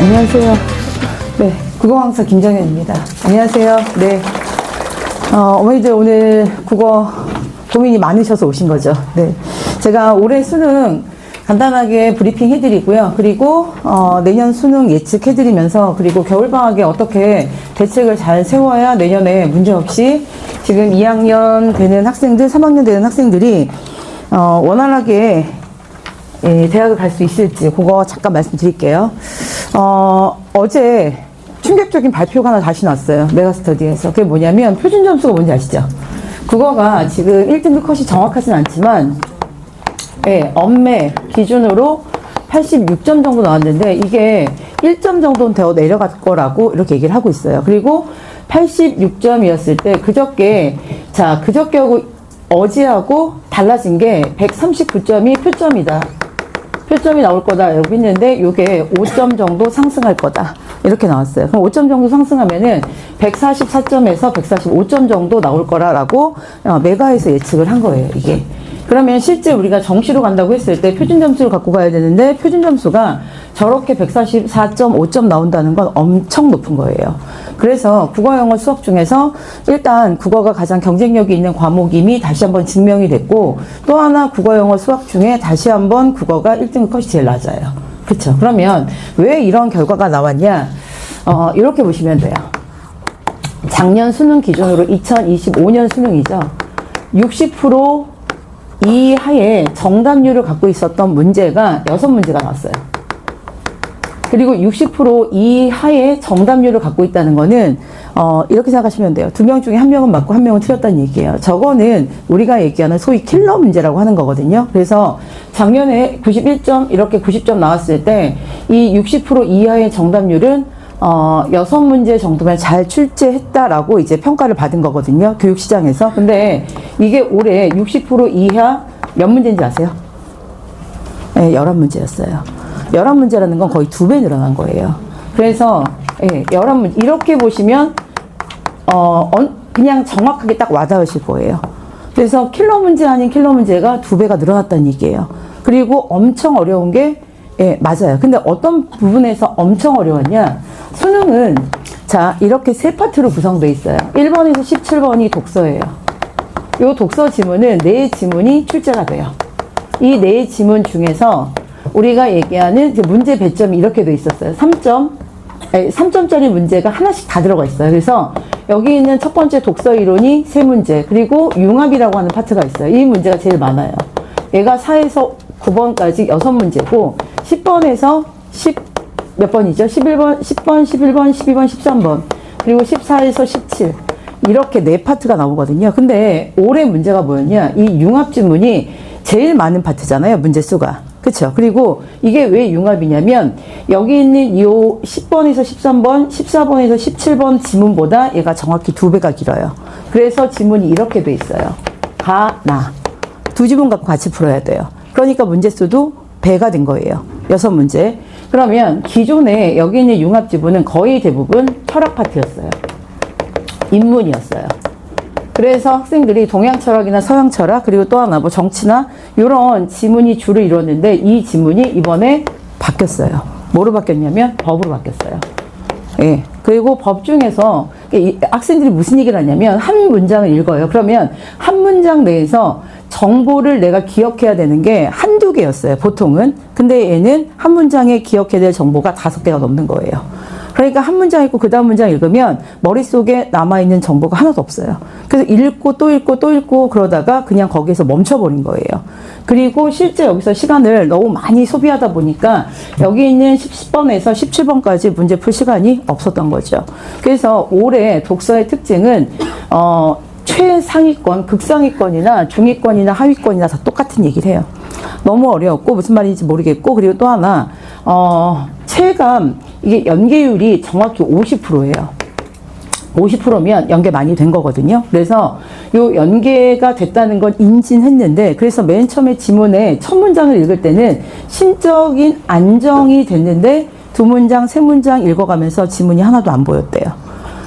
안녕하세요. 네, 국어강사 김정현입니다. 안녕하세요. 네. 어머니들 오늘 국어 고민이 많으셔서 오신 거죠. 네. 제가 올해 수능 간단하게 브리핑 해드리고요. 그리고, 내년 수능 예측해드리면서, 그리고 겨울방학에 어떻게 대책을 잘 세워야 내년에 문제없이 지금 2학년 되는 학생들, 3학년 되는 학생들이, 원활하게 대학을 갈 수 있을지, 그거 잠깐 말씀드릴게요. 어제 충격적인 발표가 하나 다시 났어요. 메가스터디에서. 그게 뭐냐면, 표준 점수가 뭔지 아시죠? 국어가 지금 1등급 컷이 정확하진 않지만, 엄매 기준으로 86점 정도 나왔는데, 이게 1점 정도는 더 내려갈 거라고 이렇게 얘기를 하고 있어요. 그리고 86점이었을 때, 그저께하고 어제하고 달라진 게 139점이 표점이다. 표점이 나올 거다. 여기 있는데, 요게 5점 정도 상승할 거다. 이렇게 나왔어요. 그럼 5점 정도 상승하면은 144점에서 145점 정도 나올 거라고 메가에서 예측을 한 거예요, 이게. 그러면 실제 우리가 정시로 간다고 했을 때 표준 점수를 갖고 가야 되는데, 표준 점수가 저렇게 144.5점 나온다는 건 엄청 높은 거예요. 그래서 국어, 영어, 수학 중에서 일단 국어가 가장 경쟁력이 있는 과목임이 다시 한번 증명이 됐고, 또 하나 국어, 영어, 수학 중에 다시 한번 국어가 1등급 컷이 제일 낮아요. 그쵸? 그러면 왜 이런 결과가 나왔냐? 이렇게 보시면 돼요. 작년 수능 기준으로 2025년 수능이죠. 60% 이하의 정답률을 갖고 있었던 문제가 6문제가 나왔어요. 그리고 60% 이하의 정답률을 갖고 있다는 거는 이렇게 생각하시면 돼요. 2명 중에 1명은 맞고 1명은 틀렸다는 얘기예요. 저거는 우리가 얘기하는 소위 킬러 문제라고 하는 거거든요. 그래서 작년에 91점 이렇게 90점 나왔을 때 이 60% 이하의 정답률은 6문제 정도면 잘 출제했다라고 이제 평가를 받은 거거든요. 교육시장에서. 근데 이게 올해 60% 이하 몇 문제인지 아세요? 네, 11문제였어요. 11문제라는 건 거의 2배 늘어난 거예요. 그래서, 11문제. 이렇게 보시면, 그냥 정확하게 딱 와닿으실 거예요. 그래서 킬러 문제 아닌 킬러 문제가 2배가 늘어났다는 얘기예요. 그리고 엄청 어려운 게, 맞아요. 근데 어떤 부분에서 엄청 어려웠냐? 수능은, 이렇게 3파트로 구성되어 있어요. 1번에서 17번이 독서예요. 이 독서 지문은 4지문이 출제가 돼요. 이 4지문 중에서 우리가 얘기하는 문제 배점이 이렇게 돼 있었어요. 3점짜리 문제가 하나씩 다 들어가 있어요. 그래서 여기 있는 첫 번째 독서 이론이 3문제, 그리고 융합이라고 하는 파트가 있어요. 이 문제가 제일 많아요. 얘가 4에서 9번까지 6문제고, 10번에서 몇 번이죠? 11번, 10번, 11번, 12번, 13번, 그리고 14에서 17. 이렇게 4파트가 나오거든요. 근데 올해 문제가 뭐였냐? 이 융합 지문이 제일 많은 파트잖아요. 문제 수가. 그쵸? 그리고 이게 왜 융합이냐면, 여기 있는 이 10번에서 13번, 14번에서 17번 지문보다 얘가 정확히 2배가 길어요. 그래서 지문이 이렇게 돼 있어요. 가, 나. 2지문 갖고 같이 풀어야 돼요. 그러니까 문제 수도 배가 된 거예요. 6문제. 그러면 기존에 여기 있는 융합 지문은 거의 대부분 철학 파트였어요. 인문이었어요. 그래서 학생들이 동양 철학이나 서양 철학, 그리고 또 하나 정치나 이런 지문이 주를 이뤘는데, 이 지문이 이번에 바뀌었어요. 뭐로 바뀌었냐면 법으로 바뀌었어요. 그리고 법 중에서 학생들이 무슨 얘기를 하냐면, 한 문장을 읽어요. 그러면 한 문장 내에서 정보를 내가 기억해야 되는 게 한두 개였어요, 보통은. 근데 얘는 한 문장에 기억해야 될 정보가 5개가 넘는 거예요. 그러니까 한 문장 읽고 그 다음 문장 읽으면 머릿속에 남아있는 정보가 하나도 없어요. 그래서 읽고 또 읽고 또 읽고 그러다가 그냥 거기에서 멈춰버린 거예요. 그리고 실제 여기서 시간을 너무 많이 소비하다 보니까 여기 있는 10번에서 17번까지 문제 풀 시간이 없었던 거죠. 그래서 올해 독서의 특징은 최상위권, 극상위권이나 중위권이나 하위권이나 다 똑같은 얘기를 해요. 너무 어려웠고 무슨 말인지 모르겠고, 그리고 또 하나 체감, 이게 연계율이 정확히 50%예요. 50%면 연계 많이 된 거거든요. 그래서 요 연계가 됐다는 건 인진했는데, 그래서 맨 처음에 지문에 첫 문장을 읽을 때는 심적인 안정이 됐는데 2문장, 3문장 읽어가면서 지문이 하나도 안 보였대요.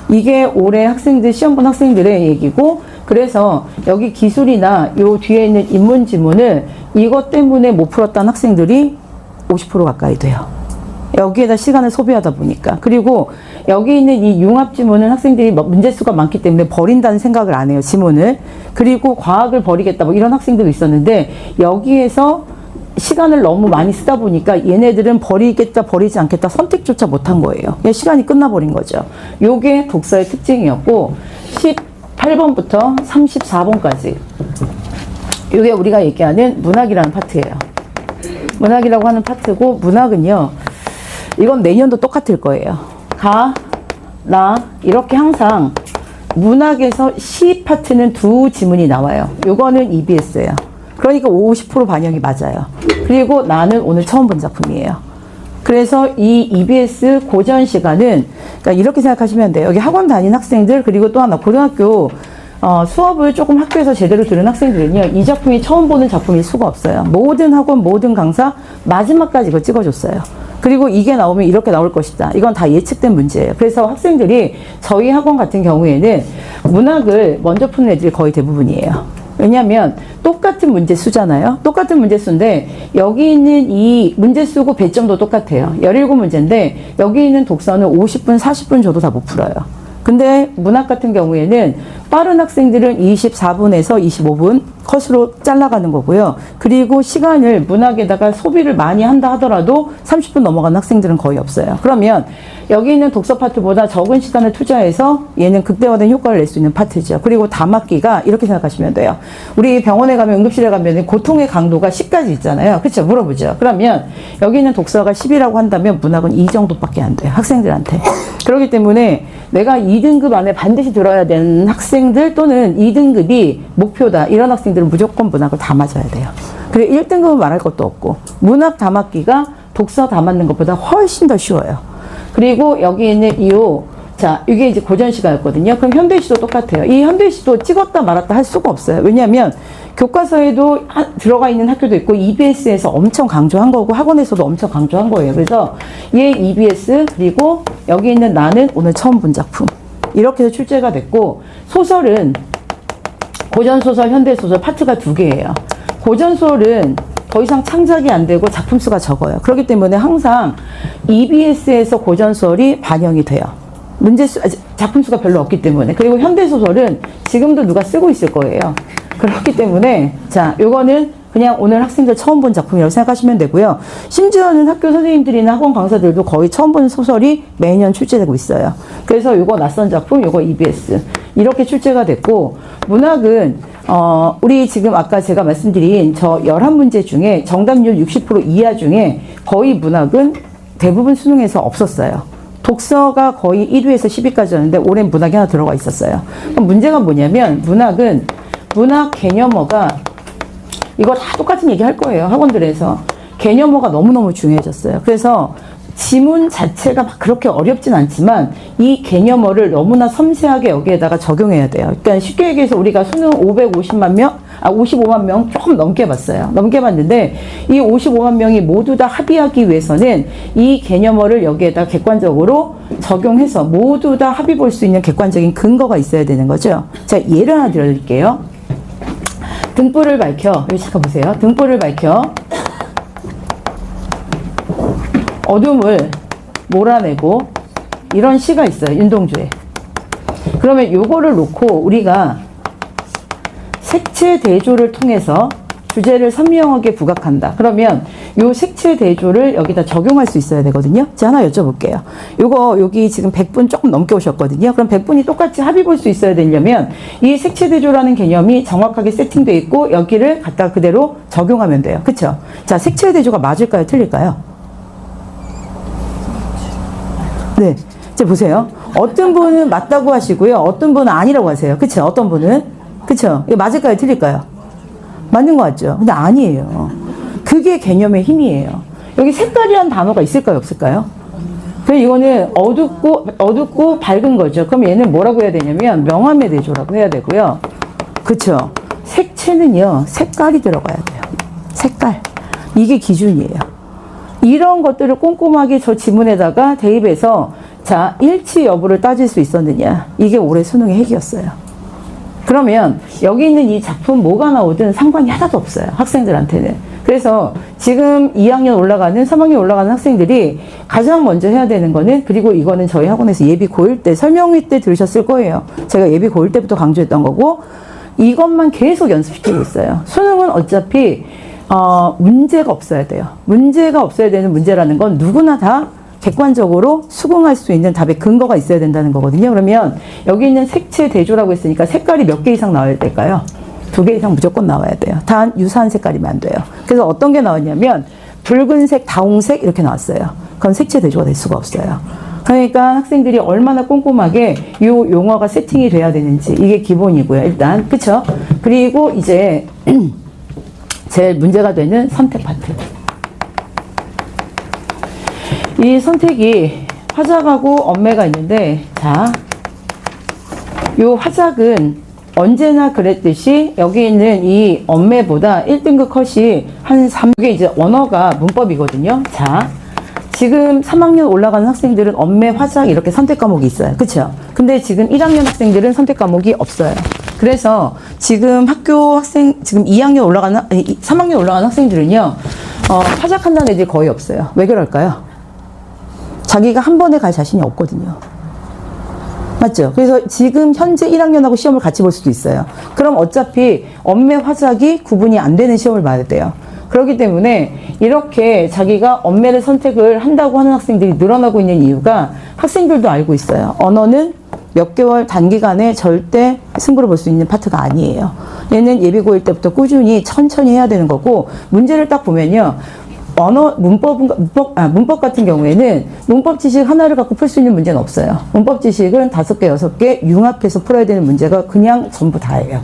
이게 올해 학생들, 시험 본 학생들의 얘기고, 그래서 여기 기술이나 요 뒤에 있는 인문 지문을 이것 때문에 못 풀었던 학생들이 50% 가까이 돼요. 여기에다 시간을 소비하다 보니까. 그리고 여기 있는 이 융합 지문은 학생들이 문제수가 많기 때문에 버린다는 생각을 안 해요, 지문을. 그리고 과학을 버리겠다, 뭐 이런 학생들도 있었는데, 여기에서 시간을 너무 많이 쓰다 보니까 얘네들은 버리겠다, 버리지 않겠다 선택조차 못한 거예요. 그냥 시간이 끝나버린 거죠. 요게 독서의 특징이었고, 18번부터 34번까지. 요게 우리가 얘기하는 문학이라는 파트예요. 문학이라고 하는 파트고, 문학은요, 이건 내년도 똑같을 거예요. 가, 나, 이렇게 항상 문학에서 시 파트는 두 지문이 나와요. 요거는 EBS예요. 그러니까 50% 반영이 맞아요. 그리고 나는 오늘 처음 본 작품이에요. 그래서 이 EBS 고전 시간은, 그러니까 이렇게 생각하시면 돼요. 여기 학원 다닌 학생들, 그리고 또 하나 고등학교 수업을 조금 학교에서 제대로 들은 학생들은요, 이 작품이 처음 보는 작품일 수가 없어요. 모든 학원, 모든 강사 마지막까지 이거 찍어줬어요. 그리고 이게 나오면 이렇게 나올 것이다. 이건 다 예측된 문제예요. 그래서 학생들이 저희 학원 같은 경우에는 문학을 먼저 푸는 애들이 거의 대부분이에요. 왜냐하면 똑같은 문제수잖아요. 똑같은 문제수인데 여기 있는 이 문제수고 배점도 똑같아요. 17문제인데 여기 있는 독서는 50분, 40분 줘도 다 못 풀어요. 근데 문학 같은 경우에는 빠른 학생들은 24분에서 25분 컷으로 잘라가는 거고요. 그리고 시간을 문학에다가 소비를 많이 한다 하더라도 30분 넘어가는 학생들은 거의 없어요. 그러면 여기 있는 독서 파트보다 적은 시간을 투자해서 얘는 극대화된 효과를 낼 수 있는 파트죠. 그리고 다막기가 이렇게 생각하시면 돼요. 우리 병원에 가면, 응급실에 가면 고통의 강도가 10까지 있잖아요. 그렇죠? 물어보죠. 그러면 여기 있는 독서가 10이라고 한다면 문학은 2 정도밖에 안 돼요. 학생들한테. 그렇기 때문에 내가 2등급 안에 반드시 들어야 되는 학생들 또는 2등급이 목표다, 이런 학생들은 무조건 문학을 다 맞아야 돼요. 그리고 1등급은 말할 것도 없고, 문학 다 맞기가 독서 다 맞는 것보다 훨씬 더 쉬워요. 그리고 여기 있는 자, 이게 이제 고전 시간이었거든요. 그럼 현대시도 똑같아요. 이 현대시도 찍었다 말았다 할 수가 없어요. 왜냐하면 교과서에도 들어가 있는 학교도 있고, EBS에서 엄청 강조한 거고, 학원에서도 엄청 강조한 거예요. 그래서 얘 EBS, 그리고 여기 있는 나는 오늘 처음 본 작품, 이렇게 해서 출제가 됐고, 소설은 고전소설, 현대소설 파트가 2개예요. 고전소설은 더 이상 창작이 안 되고 작품 수가 적어요. 그렇기 때문에 항상 EBS에서 고전소설이 반영이 돼요. 작품 수가 별로 없기 때문에. 그리고 현대소설은 지금도 누가 쓰고 있을 거예요. 그렇기 때문에, 자, 요거는 그냥 오늘 학생들 처음 본 작품이라고 생각하시면 되고요. 심지어는 학교 선생님들이나 학원 강사들도 거의 처음 본 소설이 매년 출제되고 있어요. 그래서 요거 낯선 작품, 요거 EBS. 이렇게 출제가 됐고, 문학은, 우리 지금 아까 제가 말씀드린 저 11문제 중에 정답률 60% 이하 중에 거의 문학은 대부분 수능에서 없었어요. 독서가 거의 1위에서 10위까지였는데 올해는 문학이 하나 들어가 있었어요. 그럼 문제가 뭐냐면, 문학은 문학 개념어가, 이거 다 똑같은 얘기 할 거예요, 학원들에서. 개념어가 너무너무 중요해졌어요. 그래서 지문 자체가 막 그렇게 어렵진 않지만 이 개념어를 너무나 섬세하게 여기에다가 적용해야 돼요. 그러니까 쉽게 얘기해서 우리가 수능 55만 명 조금 넘게 봤어요. 넘게 봤는데 이 55만 명이 모두 다 합의하기 위해서는 이 개념어를 여기에다 객관적으로 적용해서 모두 다 합의 볼 수 있는 객관적인 근거가 있어야 되는 거죠. 자, 예를 하나 들어드릴게요. 등불을 밝혀, 여기 잠깐 보세요. 등불을 밝혀 어둠을 몰아내고, 이런 시가 있어요, 윤동주에. 그러면 요거를 놓고 우리가 색채 대조를 통해서 주제를 선명하게 부각한다. 그러면 요 색채 대조를 여기다 적용할 수 있어야 되거든요. 제가 하나 여쭤볼게요. 요거 여기 지금 100분 조금 넘게 오셨거든요. 그럼 100분이 똑같이 합의 볼 수 있어야 되려면 이 색채 대조라는 개념이 정확하게 세팅되어 있고 여기를 갖다 그대로 적용하면 돼요. 그쵸? 자, 색채 대조가 맞을까요? 틀릴까요? 네. 이제 보세요. 어떤 분은 맞다고 하시고요. 어떤 분은 아니라고 하세요. 그쵸? 어떤 분은? 그쵸? 이거 맞을까요? 틀릴까요? 맞는 것 같죠? 근데 아니에요. 그게 개념의 힘이에요. 여기 색깔이라는 단어가 있을까요? 없을까요? 그래서 이거는 어둡고 밝은 거죠. 그럼 얘는 뭐라고 해야 되냐면 명암의 대조라고 해야 되고요. 그쵸? 색채는요, 색깔이 들어가야 돼요. 색깔. 이게 기준이에요. 이런 것들을 꼼꼼하게 저 지문에다가 대입해서 자, 일치 여부를 따질 수 있었느냐. 이게 올해 수능의 핵이었어요. 그러면 여기 있는 이 작품 뭐가 나오든 상관이 하나도 없어요. 학생들한테는. 그래서 지금 2학년 올라가는, 3학년 올라가는 학생들이 가장 먼저 해야 되는 거는, 그리고 이거는 저희 학원에서 예비 고1 때, 설명회 때 들으셨을 거예요. 제가 예비 고1 때부터 강조했던 거고, 이것만 계속 연습시키고 있어요. 수능은 어차피, 문제가 없어야 돼요. 문제가 없어야 되는 문제라는 건 누구나 다 객관적으로 수긍할 수 있는 답의 근거가 있어야 된다는 거거든요. 그러면 여기 있는 색채 대조라고 했으니까 색깔이 몇 개 이상 나와야 될까요? 2개 이상 무조건 나와야 돼요. 단 유사한 색깔이면 안 돼요. 그래서 어떤 게 나왔냐면 붉은색, 다홍색 이렇게 나왔어요. 그건 색채 대조가 될 수가 없어요. 그러니까 학생들이 얼마나 꼼꼼하게 이 용어가 세팅이 돼야 되는지 이게 기본이고요. 일단 그쵸? 그리고 이제 제일 문제가 되는 선택 파트. 이 선택이 화작하고 엄매가 있는데, 자, 요 화작은 언제나 그랬듯이 여기 있는 이 엄매보다 1등급 컷이 한 3개 이제 언어가 문법이거든요. 자, 지금 3학년 올라가는 학생들은 엄매, 화작 이렇게 선택 과목이 있어요. 그쵸? 근데 지금 1학년 학생들은 선택 과목이 없어요. 그래서 지금 학교 학생, 지금 2학년 올라가는, 3학년 올라가는 학생들은요, 화작한다는 애들이 거의 없어요. 왜 그럴까요? 자기가 한 번에 갈 자신이 없거든요. 맞죠? 그래서 지금 현재 1학년하고 시험을 같이 볼 수도 있어요. 그럼 어차피 엄매 화작이 구분이 안 되는 시험을 봐야 돼요. 그렇기 때문에 이렇게 자기가 엄매를 선택을 한다고 하는 학생들이 늘어나고 있는 이유가 학생들도 알고 있어요. 언어는 몇 개월 단기간에 절대 승부를 볼 수 있는 파트가 아니에요. 얘는 예비고일 때부터 꾸준히 천천히 해야 되는 거고, 문제를 딱 보면요. 문법 같은 경우에는 문법 지식 하나를 갖고 풀 수 있는 문제는 없어요. 문법 지식은 5개, 6개 융합해서 풀어야 되는 문제가 그냥 전부 다예요.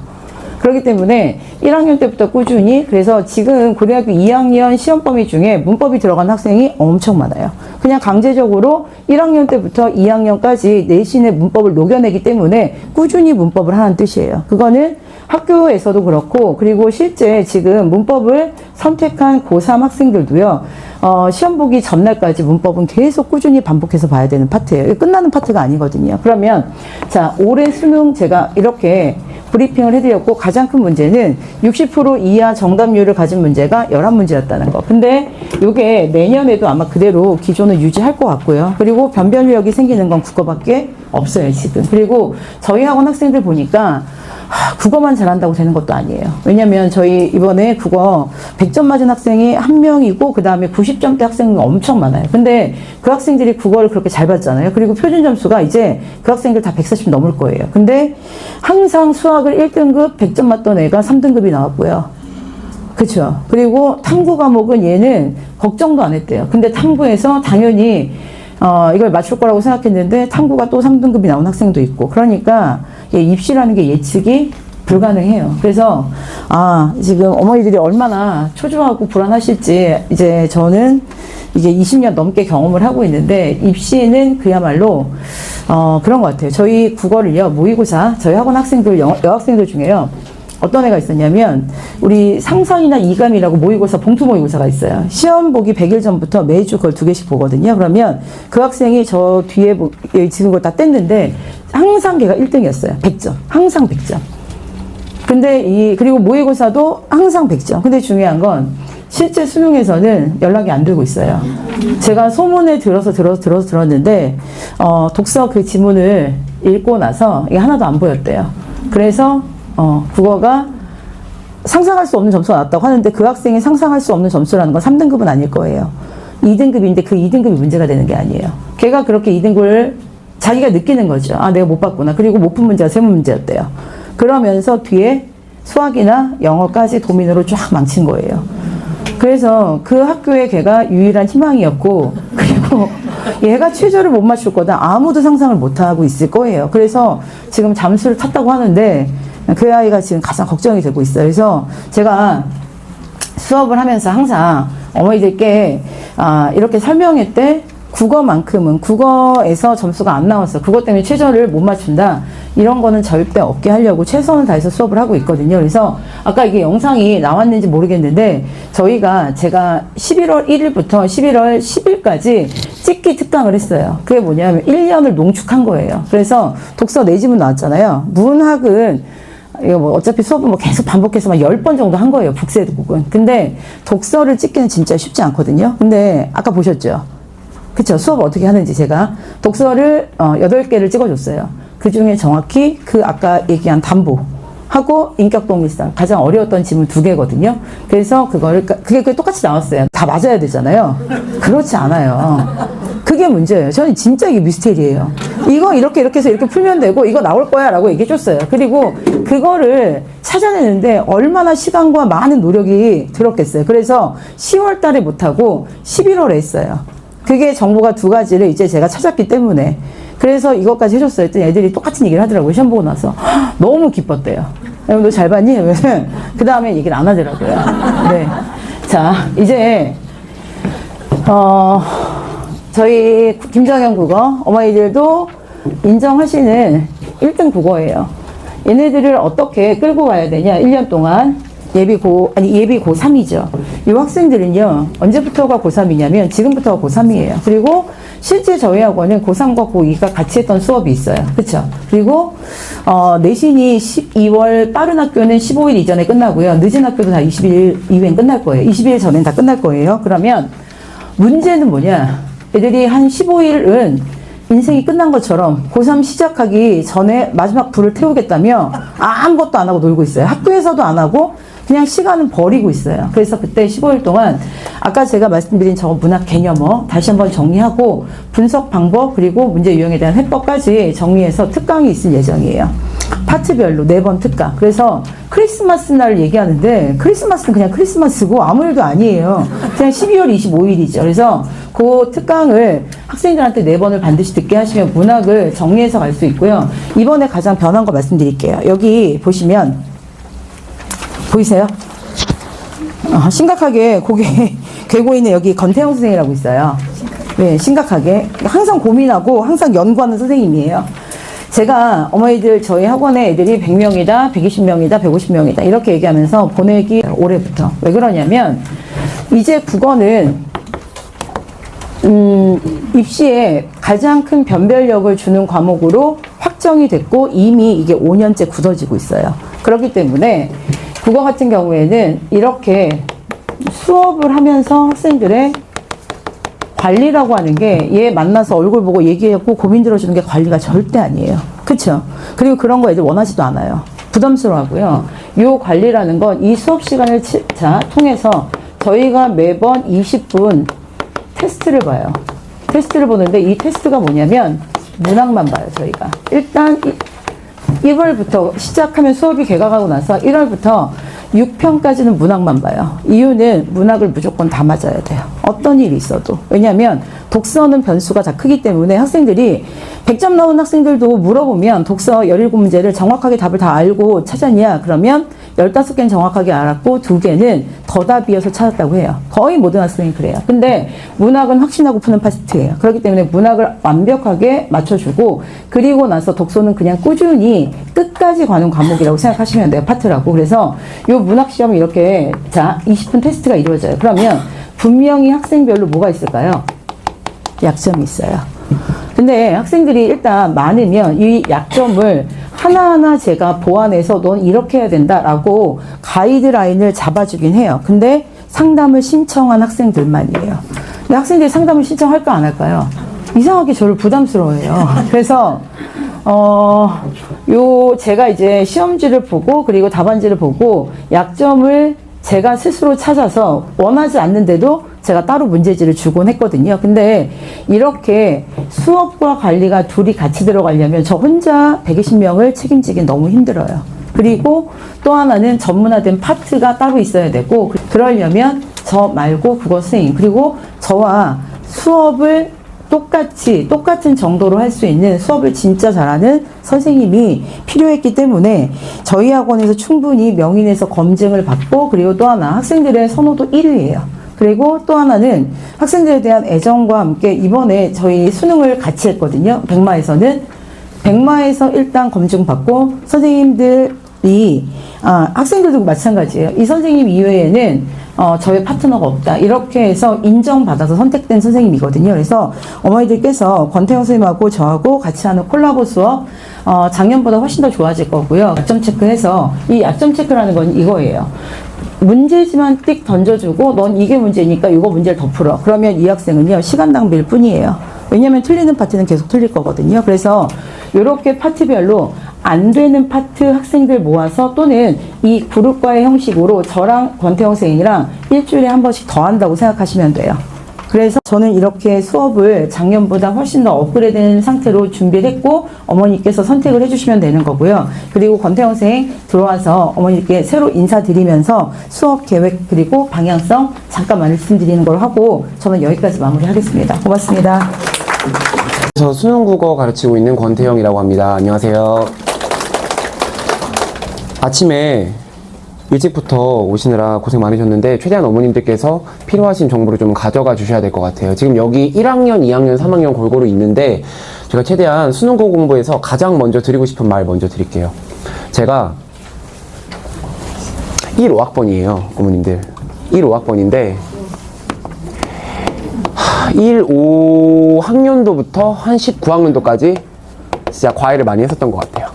그렇기 때문에 1학년 때부터 꾸준히, 그래서 지금 고등학교 2학년 시험 범위 중에 문법이 들어간 학생이 엄청 많아요. 그냥 강제적으로 1학년 때부터 2학년까지 내신의 문법을 녹여내기 때문에 꾸준히 문법을 하는 뜻이에요. 그거는 학교에서도 그렇고, 그리고 실제 지금 문법을 선택한 고3 학생들도요, 시험 보기 전날까지 문법은 계속 꾸준히 반복해서 봐야 되는 파트예요. 끝나는 파트가 아니거든요. 그러면, 자, 올해 수능 제가 이렇게 브리핑을 해드렸고, 가장 큰 문제는 60% 이하 정답률을 가진 문제가 11문제였다는 거. 근데 이게 내년에도 아마 그대로 기존을 유지할 것 같고요. 그리고 변별력이 생기는 건 국어밖에 없어요, 지금. 그리고 저희 학원 학생들 보니까 국어만 잘한다고 되는 것도 아니에요. 왜냐면 저희 이번에 국어 100점 맞은 학생이 1명이고 그 다음에 90점대 학생이 엄청 많아요. 근데 그 학생들이 국어를 그렇게 잘 봤잖아요. 그리고 표준 점수가 이제 그 학생들 다 140점 넘을 거예요. 근데 항상 수학을 1등급 100점 맞던 애가 3등급이 나왔고요. 그쵸? 그리고 탐구 과목은 얘는 걱정도 안 했대요. 근데 탐구에서 당연히 이걸 맞출 거라고 생각했는데 탐구가 또 3등급이 나온 학생도 있고, 그러니까 입시라는 게 예측이 불가능해요. 그래서 지금 어머니들이 얼마나 초조하고 불안하실지 이제 저는 이제 20년 넘게 경험을 하고 있는데, 입시는 그야말로 그런 것 같아요. 저희 국어를요, 모의고사, 저희 학원 학생들, 여학생들 중에요, 어떤 애가 있었냐면, 우리 상상이나 이감이라고 모의고사, 봉투 모의고사가 있어요. 시험 보기 100일 전부터 매주 그걸 2개씩 보거든요. 그러면 그 학생이 저 뒤에 지금 걸 다 뗐는데, 항상 걔가 1등이었어요. 100점. 항상 100점. 근데 그리고 모의고사도 항상 100점. 근데 중요한 건, 실제 수능에서는 연락이 안 되고 있어요. 제가 소문에 들었는데, 독서 그 지문을 읽고 나서 이게 하나도 안 보였대요. 그래서 국어가 상상할 수 없는 점수가 나왔다고 하는데, 그 학생이 상상할 수 없는 점수라는 건 3등급은 아닐 거예요. 2등급인데 그 2등급이 문제가 되는 게 아니에요. 걔가 그렇게 2등급을 자기가 느끼는 거죠. 내가 못 봤구나. 그리고 못 푼 문제가 3문제였대요. 그러면서 뒤에 수학이나 영어까지 도민으로 쫙 망친 거예요. 그래서 그 학교에 걔가 유일한 희망이었고, 그리고 얘가 최저를 못 맞출 거다. 아무도 상상을 못 하고 있을 거예요. 그래서 지금 잠수를 탔다고 하는데, 그 아이가 지금 가장 걱정이 되고 있어요. 그래서 제가 수업을 하면서 항상 어머니들께 이렇게 설명회 때 국어만큼은, 국어에서 점수가 안 나왔어, 그것 때문에 최저를 못 맞춘다, 이런 거는 절대 없게 하려고 최선을 다해서 수업을 하고 있거든요. 그래서 아까 이게 영상이 나왔는지 모르겠는데, 제가 11월 1일부터 11월 10일까지 찍기 특강을 했어요. 그게 뭐냐면 1년을 농축한 거예요. 그래서 독서 4지문 나왔잖아요. 문학은 이거 뭐 어차피 수업은 뭐 계속 반복해서 막 10번 정도 한 거예요. 북새국은. 근데 독서를 찍기는 진짜 쉽지 않거든요. 근데 아까 보셨죠? 그쵸? 수업 어떻게 하는지 제가 독서를 8개를 찍어줬어요. 그 중에 정확히 그 아까 얘기한 담보 하고 인격동일성 가장 어려웠던 질문 2개거든요. 그래서 그게 똑같이 나왔어요. 다 맞아야 되잖아요. 그렇지 않아요. 그게 문제예요. 저는 진짜 이게 미스테리예요. 이거 이렇게 해서 이렇게 풀면 되고 이거 나올 거야 라고 얘기해 줬어요. 그리고 그거를 찾아내는데 얼마나 시간과 많은 노력이 들었겠어요. 그래서 10월 달에 못하고 11월에 했어요. 그게 정보가 2가지를 이제 제가 찾았기 때문에. 그래서 이것까지 해줬어요. 했더니 애들이 똑같은 얘기를 하더라고요. 시험 보고 나서. 너무 기뻤대요. 너 잘 봤니? 그 다음에 얘기를 안 하더라고요. 네. 자, 이제, 저희 김정현 국어, 어머니들도 인정하시는 1등 국어예요. 얘네들을 어떻게 끌고 가야 되냐? 1년 동안. 예비 고3이죠. 이 학생들은요, 언제부터가 고3이냐면 지금부터가 고3이에요. 그리고 실제 저희 학원은 고3과 고2가 같이 했던 수업이 있어요. 그쵸? 그리고, 내신이 12월, 빠른 학교는 15일 이전에 끝나고요. 늦은 학교도 다 20일 이후엔 끝날 거예요. 20일 전엔 다 끝날 거예요. 그러면 문제는 뭐냐? 애들이 한 15일은 인생이 끝난 것처럼 고3 시작하기 전에 마지막 불을 태우겠다며 아무것도 안 하고 놀고 있어요. 학교에서도 안 하고 그냥 시간은 버리고 있어요. 그래서 그때 15일 동안 아까 제가 말씀드린 저 문학 개념어 다시 한번 정리하고 분석 방법 그리고 문제 유형에 대한 해법까지 정리해서 특강이 있을 예정이에요. 파트별로 4번 특강. 그래서 크리스마스 날 얘기하는데 크리스마스는 그냥 크리스마스고 아무 일도 아니에요. 그냥 12월 25일이죠. 그래서 그 특강을 학생들한테 4번을 반드시 듣게 하시면 문학을 정리해서 갈 수 있고요. 이번에 가장 변한 거 말씀드릴게요. 여기 보시면 보이세요? 심각하게 고개 괴고 있는 여기 건태영 선생이라고 있어요. 네, 심각하게 항상 고민하고 항상 연구하는 선생님이에요. 제가 어머니들 저희 학원에 애들이 100명이다, 120명이다, 150명이다 이렇게 얘기하면서 보내기 올해부터. 왜 그러냐면 이제 국어는 입시에 가장 큰 변별력을 주는 과목으로 확정이 됐고 이미 이게 5년째 굳어지고 있어요. 그렇기 때문에 국어 같은 경우에는 이렇게 수업을 하면서 학생들의 관리라고 하는 게 얘 만나서 얼굴 보고 얘기하고 고민 들어주는 게 관리가 절대 아니에요. 그쵸? 그리고 그런 거 애들 원하지도 않아요. 부담스러워하고요. 요 관리라는 건 이 수업 시간을 통해서 저희가 매번 20분 테스트를 봐요. 테스트를 보는데 이 테스트가 뭐냐면 문학만 봐요, 저희가. 일단 1월부터 시작하면 수업이 개강하고 나서 1월부터 6편까지는 문학만 봐요. 이유는 문학을 무조건 다 맞아야 돼요. 어떤 일이 있어도. 왜냐하면 독서는 변수가 다 크기 때문에 학생들이 100점 나온 학생들도 물어보면 독서 17문제를 정확하게 답을 다 알고 찾았냐? 그러면 15개는 정확하게 알았고 2개는 더답이어서 찾았다고 해요. 거의 모든 학생이 그래요. 근데 문학은 확신하고 푸는 파트예요. 그렇기 때문에 문학을 완벽하게 맞춰주고 그리고 나서 독서는 그냥 꾸준히 끝까지 가는 과목이라고 생각하시면 돼요. 파트라고. 그래서 요 문학 시험이 이렇게 20분 테스트가 이루어져요. 그러면 분명히 학생별로 뭐가 있을까요? 약점이 있어요. 근데 학생들이 일단 많으면 이 약점을 하나하나 제가 보완해서 넌 이렇게 해야 된다라고 가이드라인을 잡아주긴 해요. 근데 상담을 신청한 학생들만이에요. 근데 학생들이 상담을 신청할까 안 할까요? 이상하게 저를 부담스러워해요. 그래서 제가 이제 시험지를 보고 그리고 답안지를 보고 약점을 제가 스스로 찾아서 원하지 않는데도 제가 따로 문제지를 주곤 했거든요. 근데 이렇게 수업과 관리가 둘이 같이 들어가려면 저 혼자 120명을 책임지기 너무 힘들어요. 그리고 또 하나는 전문화된 파트가 따로 있어야 되고 그러려면 저 말고 국어 선생님 그리고 저와 수업을 똑같은 정도로 할 수 있는 수업을 진짜 잘하는 선생님이 필요했기 때문에 저희 학원에서 충분히 명인에서 검증을 받고 그리고 또 하나 학생들의 선호도 1위예요. 그리고 또 하나는 학생들에 대한 애정과 함께 이번에 저희 수능을 같이 했거든요. 백마에서 일단 검증받고 선생님들 학생들도 마찬가지예요. 이 선생님 이외에는 저의 파트너가 없다. 이렇게 해서 인정받아서 선택된 선생님이거든요. 그래서 어머니들께서 권태영 선생님하고 저하고 같이 하는 콜라보 수업 작년보다 훨씬 더 좋아질 거고요. 약점 체크해서 이 약점 체크라는 건 이거예요. 문제지만 띡 던져주고 넌 이게 문제니까 이거 문제를 더 풀어. 그러면 이 학생은요 시간 낭비일 뿐이에요. 왜냐면 틀리는 파트는 계속 틀릴 거거든요. 그래서 이렇게 파트별로 안 되는 파트 학생들 모아서 또는 이 그룹과의 형식으로 저랑 권태영 선생님이랑 일주일에 한 번씩 더 한다고 생각하시면 돼요. 그래서 저는 이렇게 수업을 작년보다 훨씬 더 업그레이드된 상태로 준비를 했고 어머니께서 선택을 해주시면 되는 거고요. 그리고 권태영 선생님 들어와서 어머니께 새로 인사드리면서 수업 계획 그리고 방향성 잠깐 말씀드리는 걸 하고 저는 여기까지 마무리하겠습니다. 고맙습니다. 저 수능국어 가르치고 있는 권태영이라고 합니다. 안녕하세요. 아침에 일찍부터 오시느라 고생 많으셨는데 최대한 어머님들께서 필요하신 정보를 좀 가져가 주셔야 될 것 같아요. 지금 여기 1학년, 2학년, 3학년 골고루 있는데 제가 최대한 수능국어 공부에서 가장 먼저 드리고 싶은 말 먼저 드릴게요. 제가 1, 5학번이에요. 어머님들 1, 5학번인데 1, 5학년도부터 한 19학년도까지 진짜 과외를 많이 했었던 것 같아요.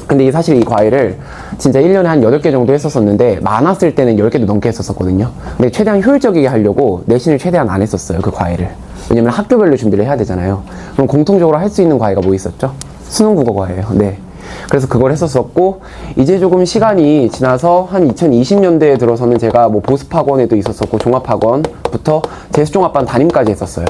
근데 사실 이 과외를 진짜 1년에 한 8개 정도 했었었는데 많았을 때는 10개도 넘게 했었거든요. 근데 최대한 효율적이게 하려고 내신을 최대한 안 했었어요. 그 과외를. 왜냐면 학교별로 준비를 해야 되잖아요. 그럼 공통적으로 할 수 있는 과외가 뭐 있었죠? 수능국어 과외예요. 네. 그래서 그걸 했었었고 이제 조금 시간이 지나서 한 2020년대에 들어서는 제가 뭐 보습학원에도 있었었고 종합학원부터 재수종합반 담임까지 했었어요.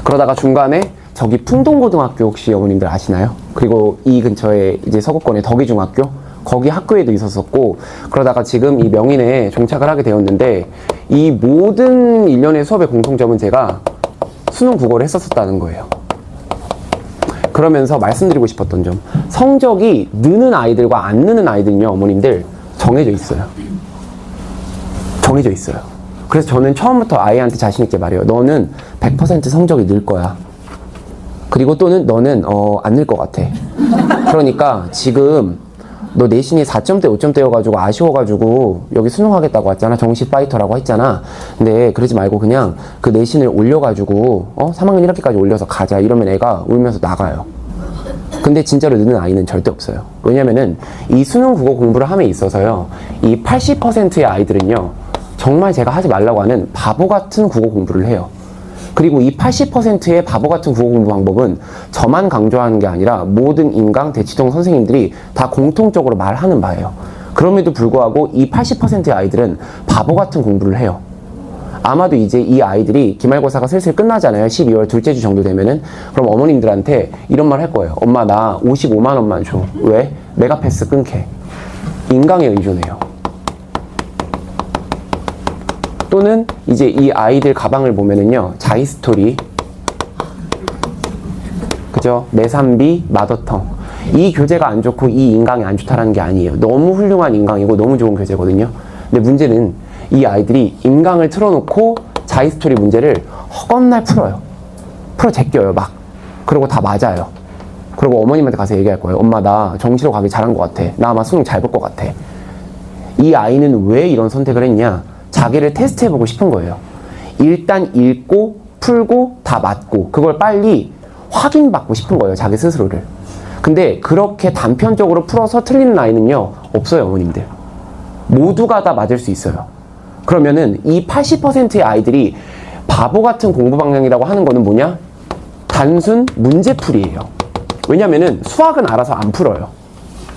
그러다가 중간에 저기 풍동고등학교 혹시 어머님들 아시나요? 그리고 이 근처에 이제 서구권의 덕이중학교 거기 학교에도 있었었고 그러다가 지금 이 명인에 종착을 하게 되었는데 이 모든 일련의 수업의 공통점은 제가 수능 국어를 했었다는 거예요. 그러면서 말씀드리고 싶었던 점 성적이 느는 아이들과 안 느는 아이들은요 어머님들 정해져 있어요. 정해져 있어요. 그래서 저는 처음부터 아이한테 자신 있게 말해요. 너는 100% 성적이 늘 거야. 그리고 또는 너는 안 늘 것 같아. 그러니까 지금 너 내신이 4점대 5점대여가지고 아쉬워가지고 여기 수능하겠다고 왔잖아. 정시 파이터라고 했잖아. 근데 그러지 말고 그냥 그 내신을 올려가지고 3학년 1학기까지 올려서 가자. 이러면 애가 울면서 나가요. 근데 진짜로 느는 아이는 절대 없어요. 왜냐면은 이 수능 국어 공부를 함에 있어서요 이 80%의 아이들은요 정말 제가 하지 말라고 하는 바보 같은 국어 공부를 해요. 그리고 이 80%의 바보 같은 국어 공부 방법은 저만 강조하는 게 아니라 모든 인강 대치동 선생님들이 다 공통적으로 말하는 바예요. 그럼에도 불구하고 이 80%의 아이들은 바보 같은 공부를 해요. 아마도 이제 이 아이들이 기말고사가 슬슬 끝나잖아요. 12월 둘째 주 정도 되면은. 그럼 어머님들한테 이런 말 할 거예요. 엄마 나 55만 원만 줘. 왜? 메가패스 끊게. 인강에 의존해요. 또는 이제 이 아이들 가방을 보면은요 자이스토리 그죠? 내삼비, 마더텅 이 교재가 안 좋고 이 인강이 안 좋다라는 게 아니에요. 너무 훌륭한 인강이고 너무 좋은 교재거든요. 근데 문제는 이 아이들이 인강을 틀어놓고 자이스토리 문제를 허겁날 풀어요. 풀어 제껴요 막. 그리고 다 맞아요. 그리고 어머님한테 가서 얘기할 거예요. 엄마 나 정시로 가기 잘한 것 같아. 나 아마 수능 잘 볼 것 같아. 이 아이는 왜 이런 선택을 했냐? 자기를 테스트해보고 싶은 거예요. 일단 읽고 풀고 다 맞고 그걸 빨리 확인받고 싶은 거예요. 자기 스스로를. 근데 그렇게 단편적으로 풀어서 틀리는 아이는요 없어요. 어머님들. 모두가 다 맞을 수 있어요. 그러면은 이 80%의 아이들이 바보 같은 공부 방향이라고 하는 거는 뭐냐? 단순 문제풀이에요. 왜냐면은 수학은 알아서 안 풀어요.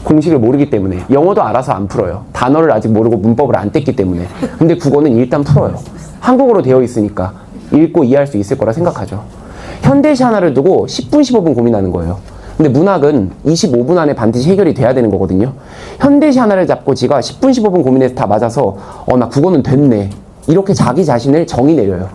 공식을 모르기 때문에. 영어도 알아서 안 풀어요. 단어를 아직 모르고 문법을 안 뗐기 때문에. 근데 국어는 일단 풀어요. 한국어로 되어 있으니까 읽고 이해할 수 있을 거라 생각하죠. 현대시 하나를 두고 10분 15분 고민하는 거예요. 근데 문학은 25분 안에 반드시 해결이 돼야 되는 거거든요. 현대시 하나를 잡고 지가 10분 15분 고민해서 다 맞아서 나 국어는 됐네 이렇게 자기 자신을 정의 내려요.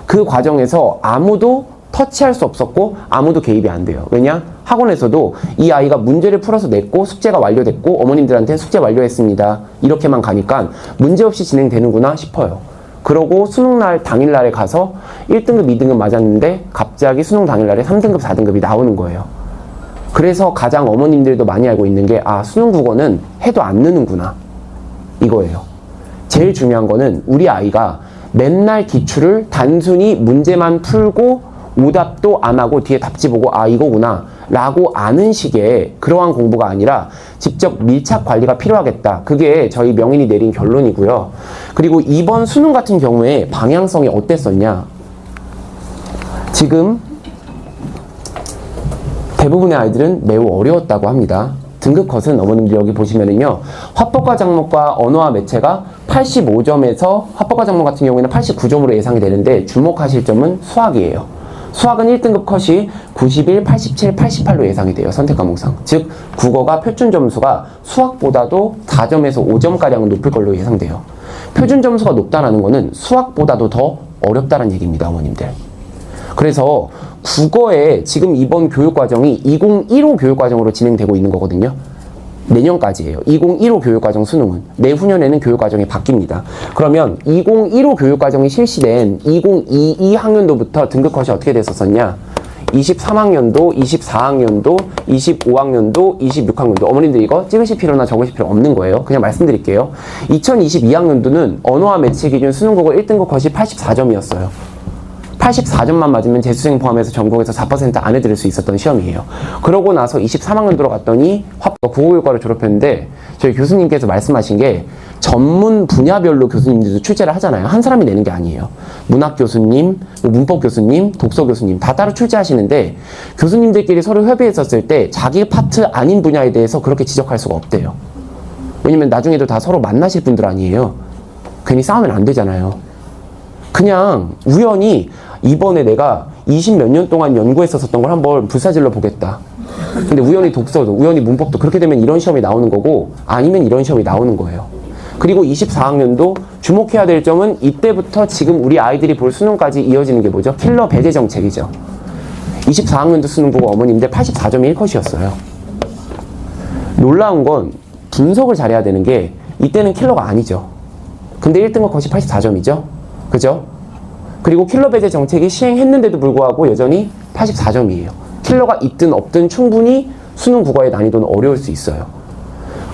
그 과정에서 아무도 터치할 수 없었고 아무도 개입이 안 돼요. 왜냐? 학원에서도 이 아이가 문제를 풀어서 냈고 숙제가 완료됐고 어머님들한테 숙제 완료했습니다 이렇게만 가니까 문제없이 진행되는구나 싶어요. 그러고 수능날 당일날에 가서 1등급 2등급 맞았는데 갑자기 수능 당일날에 3등급 4등급이 나오는 거예요. 그래서 가장 어머님들도 많이 알고 있는 게, 아, 수능 국어는 해도 안 느는구나, 이거예요. 제일 중요한 거는 우리 아이가 맨날 기출을 단순히 문제만 풀고 오답도 안 하고 뒤에 답지 보고 아 이거구나 라고 아는 식의 그러한 공부가 아니라 직접 밀착 관리가 필요하겠다. 그게 저희 명인이 내린 결론이고요. 그리고 이번 수능 같은 경우에 방향성이 어땠었냐, 지금 대부분의 아이들은 매우 어려웠다고 합니다. 등급컷은 어머님들 여기 보시면은요, 화법과 작목과 언어와 매체가 85점에서 화법과 작목 같은 경우에는 89점으로 예상이 되는데, 주목하실 점은 수학이에요. 수학은 1등급 컷이 91, 87, 88로 예상이 돼요. 선택 과목상. 즉 국어가 표준 점수가 수학보다도 4점에서 5점가량은 높을 걸로 예상돼요. 표준 점수가 높다는 거는 수학보다도 더 어렵다는 얘기입니다, 어머님들. 그래서 국어에 지금 이번 교육과정이 2015 교육과정으로 진행되고 있는 거거든요. 내년까지예요. 2015 교육과정 수능은. 내후년에는 교육과정이 바뀝니다. 그러면 2015 교육과정이 실시된 2022 학년도부터 등급컷이 어떻게 됐었냐? 23학년도, 24학년도, 25학년도, 26학년도. 어머님들 이거 찍으실 필요나 적으실 필요 없는 거예요. 그냥 말씀드릴게요. 2022학년도는 언어와 매체 기준 수능국어 1등급 컷이 84점이었어요. 84점만 맞으면 재수생 포함해서 전국에서 4% 안에 들을 수 있었던 시험이에요. 그러고 나서 23학년도로 갔더니 국어교육과를 졸업했는데 저희 교수님께서 말씀하신 게 전문 분야별로 교수님들도 출제를 하잖아요. 한 사람이 내는 게 아니에요. 문학 교수님, 문법 교수님, 독서 교수님 다 따로 출제하시는데 교수님들끼리 서로 협의했었을 때 자기 파트 아닌 분야에 대해서 그렇게 지적할 수가 없대요. 왜냐면 나중에도 다 서로 만나실 분들 아니에요. 괜히 싸우면 안 되잖아요. 그냥 우연히 이번에 내가 20 몇 년 동안 연구했었던 걸 한번 불사질러 보겠다. 근데 우연히 독서도, 우연히 문법도 그렇게 되면 이런 시험이 나오는 거고 아니면 이런 시험이 나오는 거예요. 그리고 24학년도 주목해야 될 점은 이때부터 지금 우리 아이들이 볼 수능까지 이어지는 게 뭐죠? 킬러 배제 정책이죠. 24학년도 수능 보고 어머님들 84점이 1컷이었어요. 놀라운 건 분석을 잘해야 되는 게 이때는 킬러가 아니죠. 근데 1등급 컷이 84점이죠. 그죠? 그리고 킬러 배제 정책이 시행했는데도 불구하고 여전히 84점이에요. 킬러가 있든 없든 충분히 수능 국어의 난이도는 어려울 수 있어요.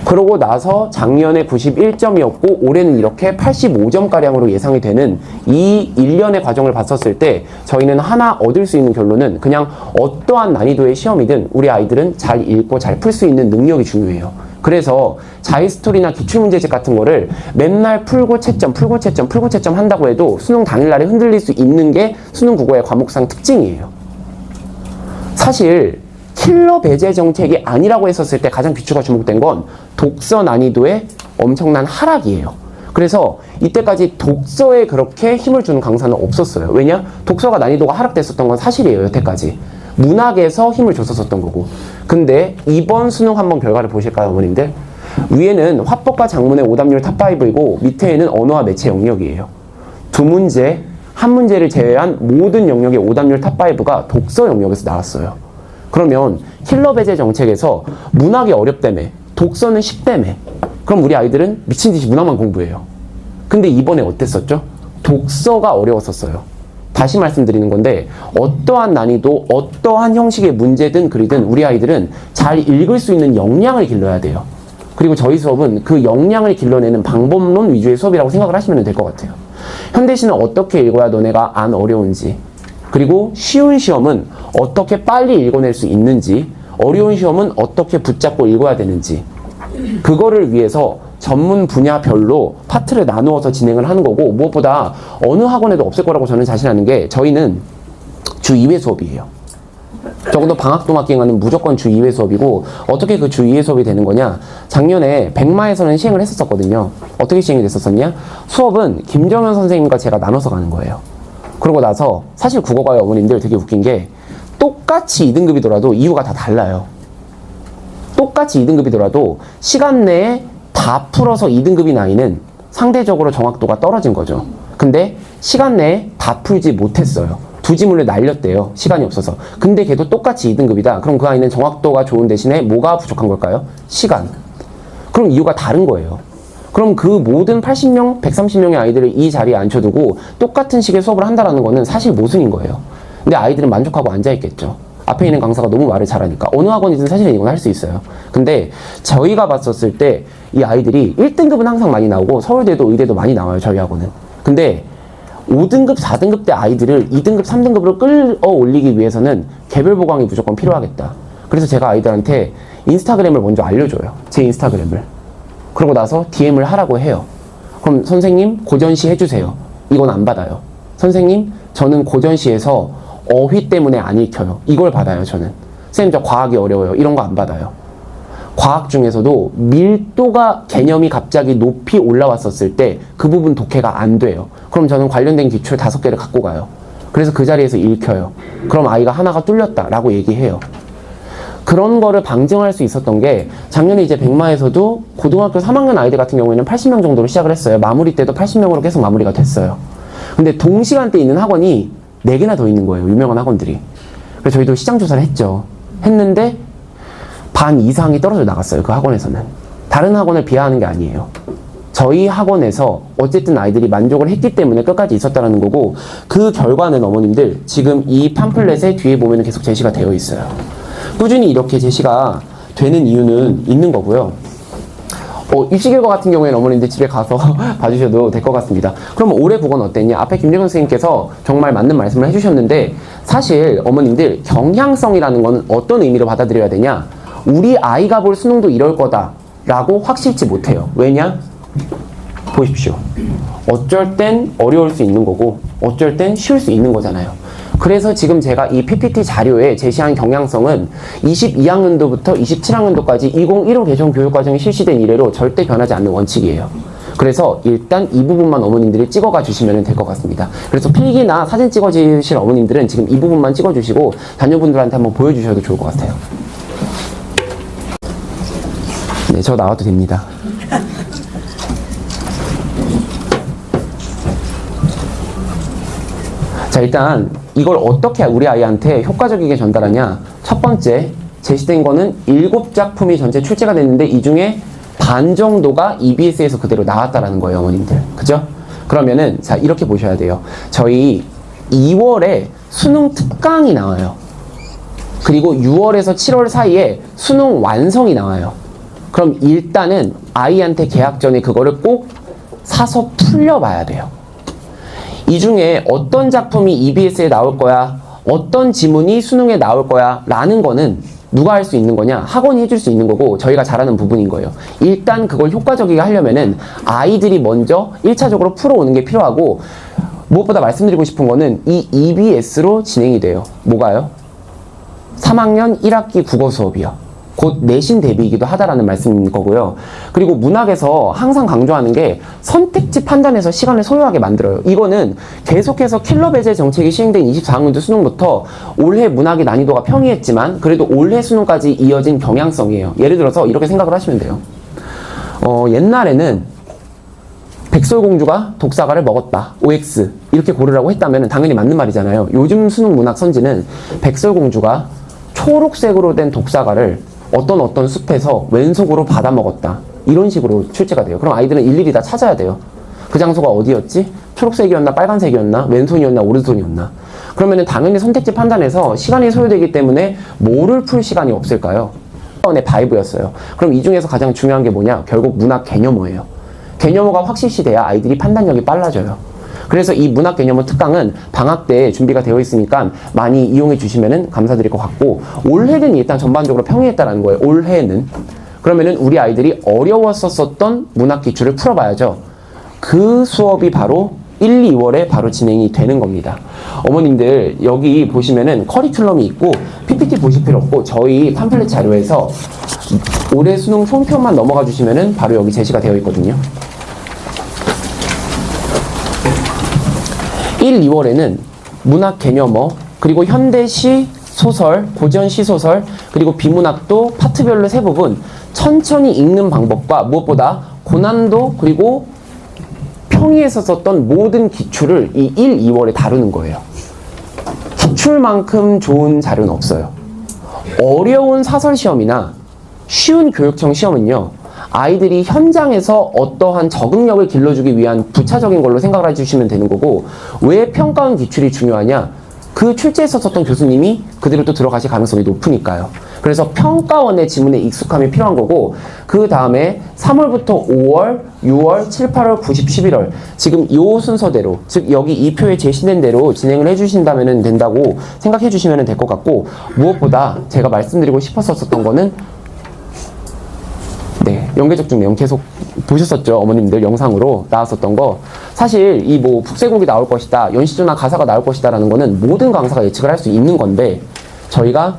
그러고 나서 작년에 91점이었고 올해는 이렇게 85점가량으로 예상이 되는 이 1년의 과정을 봤었을 때 저희는 하나 얻을 수 있는 결론은 그냥 어떠한 난이도의 시험이든 우리 아이들은 잘 읽고 잘 풀 수 있는 능력이 중요해요. 그래서 자유스토리나 기출문제집 같은 거를 맨날 풀고 채점, 풀고 채점, 풀고 채점 한다고 해도 수능 당일날에 흔들릴 수 있는 게 수능 국어의 과목상 특징이에요. 사실 킬러 배제 정책이 아니라고 했었을 때 가장 귀추가 주목된 건 독서 난이도의 엄청난 하락이에요. 그래서 이때까지 독서에 그렇게 힘을 주는 강사는 없었어요. 왜냐? 독서가 난이도가 하락됐었던 건 사실이에요, 여태까지. 문학에서 힘을 줬었던 거고. 근데 이번 수능 한번 결과를 보실까요, 어머님들? 위에는 화법과 작문의 오답률 탑5이고 밑에는 언어와 매체 영역이에요. 두 문제, 한 문제를 제외한 모든 영역의 오답률 탑5가 독서 영역에서 나왔어요. 그러면 킬러 배제 정책에서 문학이 어렵다며, 독서는 쉽다며, 그럼 우리 아이들은 미친 듯이 문학만 공부해요. 근데 이번에 어땠었죠? 독서가 어려웠었어요. 다시 말씀드리는 건데 어떠한 난이도, 어떠한 형식의 문제든 글이든 우리 아이들은 잘 읽을 수 있는 역량을 길러야 돼요. 그리고 저희 수업은 그 역량을 길러내는 방법론 위주의 수업이라고 생각을 하시면 될 것 같아요. 현대시는 어떻게 읽어야 너네가 안 어려운지, 그리고 쉬운 시험은 어떻게 빨리 읽어낼 수 있는지, 어려운 시험은 어떻게 붙잡고 읽어야 되는지, 그거를 위해서 전문 분야별로 파트를 나누어서 진행을 하는 거고, 무엇보다 어느 학원에도 없을 거라고 저는 자신하는 게 저희는 주 2회 수업이에요. 적어도 방학도막기간은 무조건 주 2회 수업이고, 어떻게 그 주 2회 수업이 되는 거냐? 작년에 백마에서는 시행을 했었거든요. 어떻게 시행이 됐었냐? 수업은 김정현 선생님과 제가 나눠서 가는 거예요. 그러고 나서 사실 국어과의 어머님들 되게 웃긴 게 똑같이 2등급이더라도 이유가 다 달라요. 똑같이 2등급이더라도 시간 내에 다 풀어서 2등급인 아이는 상대적으로 정확도가 떨어진 거죠. 근데 시간 내에 다 풀지 못했어요. 두 지문을 날렸대요. 시간이 없어서. 근데 걔도 똑같이 2등급이다. 그럼 그 아이는 정확도가 좋은 대신에 뭐가 부족한 걸까요? 시간. 그럼 이유가 다른 거예요. 그럼 그 모든 80명, 130명의 아이들을 이 자리에 앉혀두고 똑같은 식의 수업을 한다는 거는 사실 모순인 거예요. 근데 아이들은 만족하고 앉아있겠죠. 앞에 있는 강사가 너무 말을 잘하니까. 어느 학원이든 사실은 이건 할 수 있어요. 근데 저희가 봤었을 때 이 아이들이 1등급은 항상 많이 나오고 서울대도 의대도 많이 나와요, 저희 학원은. 근데 5등급, 4등급 대 아이들을 2등급, 3등급으로 끌어올리기 위해서는 개별 보강이 무조건 필요하겠다. 그래서 제가 아이들한테 인스타그램을 먼저 알려줘요. 제 인스타그램을. 그러고 나서 DM을 하라고 해요. 그럼 선생님 고전시 해주세요. 이건 안 받아요. 선생님 저는 고전시에서 어휘 때문에 안 읽혀요. 이걸 받아요. 저는. 선생님 저 과학이 어려워요. 이런 거 안 받아요. 과학 중에서도 밀도가 개념이 갑자기 높이 올라왔었을 때 그 부분 독해가 안 돼요. 그럼 저는 관련된 기출 5개를 갖고 가요. 그래서 그 자리에서 읽혀요. 그럼 아이가 하나가 뚫렸다라고 얘기해요. 그런 거를 방증할 수 있었던 게 작년에 이제 백마에서도 고등학교 3학년 아이들 같은 경우에는 80명 정도로 시작을 했어요. 마무리 때도 80명으로 계속 마무리가 됐어요. 근데 동시간대에 있는 학원이 4개나 더 있는 거예요. 유명한 학원들이. 그래서 저희도 시장 조사를 했는데 반 이상이 떨어져 나갔어요. 그 학원에서는. 다른 학원을 비하하는 게 아니에요. 저희 학원에서 어쨌든 아이들이 만족을 했기 때문에 끝까지 있었다는 거고, 그 결과는 어머님들 지금 이 팜플렛의 뒤에 보면 계속 제시가 되어 있어요. 꾸준히 이렇게 제시가 되는 이유는 있는 거고요. 입시결과 같은 경우에는 어머님들 집에 가서 봐주셔도 될 것 같습니다. 그럼 올해 국어는 어땠냐? 앞에 김재경 선생님께서 정말 맞는 말씀을 해주셨는데, 사실 어머님들 경향성이라는 건 어떤 의미로 받아들여야 되냐? 우리 아이가 볼 수능도 이럴 거다라고 확실치 못해요. 왜냐? 보십시오. 어쩔 땐 어려울 수 있는 거고 어쩔 땐 쉬울 수 있는 거잖아요. 그래서 지금 제가 이 PPT 자료에 제시한 경향성은 22학년도부터 27학년도까지 2015 개정 교육과정이 실시된 이래로 절대 변하지 않는 원칙이에요. 그래서 일단 이 부분만 어머님들이 찍어가 주시면 될 것 같습니다. 그래서 필기나 사진 찍어주실 어머님들은 지금 이 부분만 찍어주시고 자녀분들한테 한번 보여주셔도 좋을 것 같아요. 네, 저 나와도 됩니다. 자, 일단 이걸 어떻게 우리 아이한테 효과적이게 전달하냐. 첫 번째, 제시된 거는 7작품이 전체 출제가 됐는데 이 중에 반 정도가 EBS에서 그대로 나왔다라는 거예요, 어머님들. 그죠? 그러면은 자, 이렇게 보셔야 돼요. 저희 2월에 수능 특강이 나와요. 그리고 6월에서 7월 사이에 수능 완성이 나와요. 그럼 일단은 아이한테 개학 전에 그거를 꼭 사서 풀려봐야 돼요. 이 중에 어떤 작품이 EBS에 나올 거야, 어떤 지문이 수능에 나올 거야 라는 거는 누가 할 수 있는 거냐? 학원이 해줄 수 있는 거고 저희가 잘하는 부분인 거예요. 일단 그걸 효과적이게 하려면은 아이들이 먼저 1차적으로 풀어오는 게 필요하고, 무엇보다 말씀드리고 싶은 거는 이 EBS로 진행이 돼요. 뭐가요? 3학년 1학기 국어 수업이요. 곧 내신 대비이기도 하다라는 말씀인 거고요. 그리고 문학에서 항상 강조하는 게 선택지 판단에서 시간을 소요하게 만들어요. 이거는 계속해서 킬러 배제 정책이 시행된 24학년도 수능부터 올해 문학의 난이도가 평이했지만 그래도 올해 수능까지 이어진 경향성이에요. 예를 들어서 이렇게 생각을 하시면 돼요. 옛날에는 백설공주가 독사과를 먹었다. OX 이렇게 고르라고 했다면 당연히 맞는 말이잖아요. 요즘 수능 문학 선지는 백설공주가 초록색으로 된 독사과를 어떤 숲에서 왼속으로 받아 먹었다. 이런 식으로 출제가 돼요. 그럼 아이들은 일일이 다 찾아야 돼요. 그 장소가 어디였지? 초록색이었나 빨간색이었나? 왼손이었나 오른손이었나? 그러면은 당연히 선택지 판단에서 시간이 소요되기 때문에 뭐를 풀 시간이 없을까요? 의 바이브였어요. 그럼 이 중에서 가장 중요한 게 뭐냐? 결국 문학 개념어예요. 개념어가 확실시돼야 아이들이 판단력이 빨라져요. 그래서 이 문학 개념어 특강은 방학 때 준비가 되어 있으니까 많이 이용해 주시면 감사드릴 것 같고, 올해는 일단 전반적으로 평이했다라는 거예요. 올해는. 그러면은 우리 아이들이 어려웠었던 문학 기출을 풀어봐야죠. 그 수업이 바로 1, 2월에 바로 진행이 되는 겁니다. 어머님들 여기 보시면은 커리큘럼이 있고 PPT 보실 필요 없고 저희 팜플렛 자료에서 올해 수능 총표만 넘어가 주시면은 바로 여기 제시가 되어 있거든요. 1, 2월에는 문학 개념어, 그리고 현대시 소설, 고전시 소설, 그리고 비문학도 파트별로 세 부분 천천히 읽는 방법과 무엇보다 고난도 그리고 평이에서 썼던 모든 기출을 이 1, 2월에 다루는 거예요. 기출만큼 좋은 자료는 없어요. 어려운 사설 시험이나 쉬운 교육청 시험은요, 아이들이 현장에서 어떠한 적응력을 길러주기 위한 부차적인 걸로 생각을 해주시면 되는 거고, 왜 평가원 기출이 중요하냐? 그 출제했었던 교수님이 그대로 또 들어가실 가능성이 높으니까요. 그래서 평가원의 지문에 익숙함이 필요한 거고, 그 다음에 3월부터 5월, 6월, 7, 8월, 9, 10, 11월 지금 요 순서대로, 즉 여기 이 표에 제시된 대로 진행을 해주신다면 된다고 생각해 주시면 될 것 같고, 무엇보다 제가 말씀드리고 싶었었던 거는 네, 연계적 중량 계속 보셨었죠, 어머님들 영상으로 나왔었던 거. 사실 이 뭐 북새국이 나올 것이다, 연시조나 가사가 나올 것이다라는 거는 모든 강사가 예측을 할 수 있는 건데, 저희가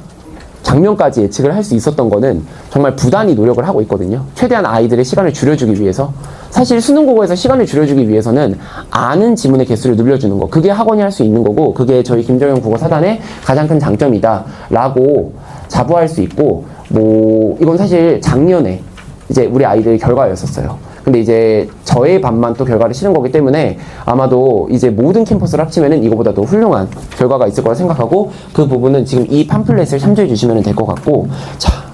작년까지 예측을 할 수 있었던 거는 정말 부단히 노력을 하고 있거든요. 최대한 아이들의 시간을 줄여주기 위해서. 사실 수능국어에서 시간을 줄여주기 위해서는 아는 지문의 개수를 늘려주는 거, 그게 학원이 할 수 있는 거고, 그게 저희 김정현 국어사단의 가장 큰 장점이다 라고 자부할 수 있고, 뭐 이건 사실 작년에 이제 우리 아이들 결과였었어요. 근데 이제 저의 반만 또 결과를 실은 거기 때문에 아마도 이제 모든 캠퍼스를 합치면은 이거보다 더 훌륭한 결과가 있을 거라 생각하고, 그 부분은 지금 이 팜플렛을 참조해 주시면 될 것 같고, 자,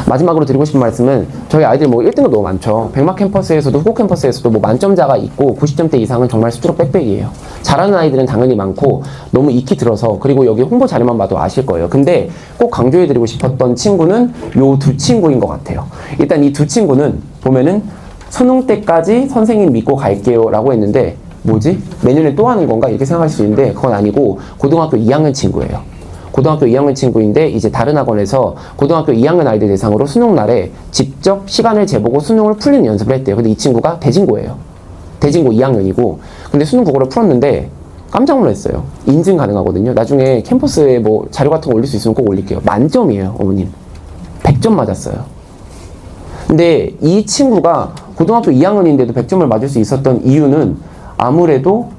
마지막으로 드리고 싶은 말씀은 저희 아이들 뭐 1등급 너무 많죠. 백막 캠퍼스에서도 후고 캠퍼스에서도 뭐 만점자가 있고 90점대 이상은 정말 수두룩 빽빽이에요. 잘하는 아이들은 당연히 많고 너무 익히 들어서, 그리고 여기 홍보 자료만 봐도 아실 거예요. 근데 꼭 강조해 드리고 싶었던 친구는 요 두 친구인 것 같아요. 일단 이 두 친구는 보면은 수능 때까지 선생님 믿고 갈게요 라고 했는데, 뭐지? 내년에 또 하는 건가? 이렇게 생각할 수 있는데 그건 아니고 고등학교 2학년 친구예요. 고등학교 2학년 친구인데 이제 다른 학원에서 고등학교 2학년 아이들 대상으로 수능 날에 직접 시간을 재보고 수능을 풀리는 연습을 했대요. 근데 이 친구가 대진고예요. 대진고 2학년이고, 근데 수능 국어를 풀었는데 깜짝 놀랐어요. 인증 가능하거든요. 나중에 캠퍼스에 뭐 자료 같은 거 올릴 수 있으면 꼭 올릴게요. 만점이에요, 어머님. 100점 맞았어요. 근데 이 친구가 고등학교 2학년인데도 100점을 맞을 수 있었던 이유는 아무래도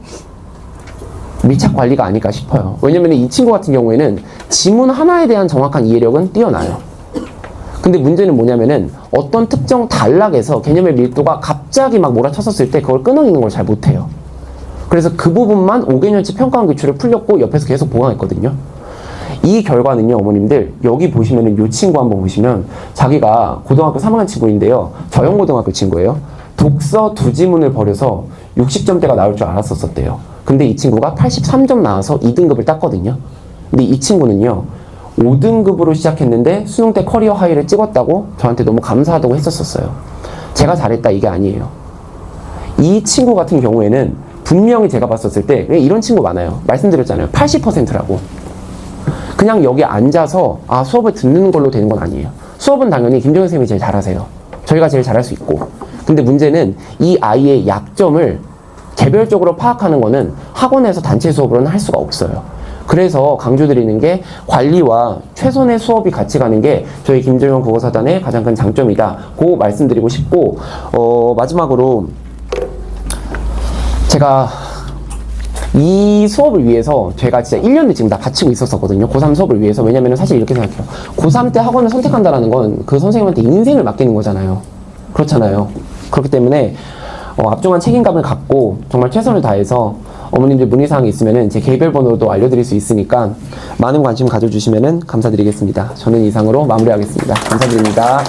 밀착 관리가 아닐까 싶어요. 왜냐면 이 친구 같은 경우에는 지문 하나에 대한 정확한 이해력은 뛰어나요. 근데 문제는 뭐냐면은 어떤 특정 단락에서 개념의 밀도가 갑자기 막 몰아쳤었을 때 그걸 끊어내는 걸 잘 못해요. 그래서 그 부분만 5개년치 평가원 기출을 풀렸고 옆에서 계속 보강했거든요. 이 결과는요, 어머님들, 여기 보시면은 이 친구 한번 보시면 자기가 고등학교 3학년 친구인데요. 저형고등학교 친구예요. 독서 두 지문을 버려서 60점대가 나올 줄 알았었대요. 근데 이 친구가 83점 나와서 2등급을 땄거든요. 근데 이 친구는요, 5등급으로 시작했는데 수능 때 커리어 하이를 찍었다고 저한테 너무 감사하다고 했었어요. 제가 잘했다 이게 아니에요. 이 친구 같은 경우에는 분명히 제가 봤었을 때, 이런 친구 많아요. 말씀드렸잖아요. 80%라고. 그냥 여기 앉아서 수업을 듣는 걸로 되는 건 아니에요. 수업은 당연히 김정현 선생님이 제일 잘하세요. 저희가 제일 잘할 수 있고. 근데 문제는 이 아이의 약점을 개별적으로 파악하는 거는 학원에서 단체 수업으로는 할 수가 없어요. 그래서 강조드리는 게 관리와 최선의 수업이 같이 가는 게 저희 김정현 국어사단의 가장 큰 장점이다고 말씀드리고 싶고, 마지막으로 제가 이 수업을 위해서 제가 진짜 1년을 지금 다 바치고 있었거든요. 고3 수업을 위해서. 왜냐면 사실 이렇게 생각해요. 고3 때 학원을 선택한다는 건 그 선생님한테 인생을 맡기는 거잖아요. 그렇잖아요. 그렇기 때문에 앞중한 책임감을 갖고 정말 최선을 다해서 어머님들 문의사항이 있으면 제 개별 번호도 알려드릴 수 있으니까 많은 관심 가져주시면 감사드리겠습니다. 저는 이상으로 마무리하겠습니다. 감사드립니다.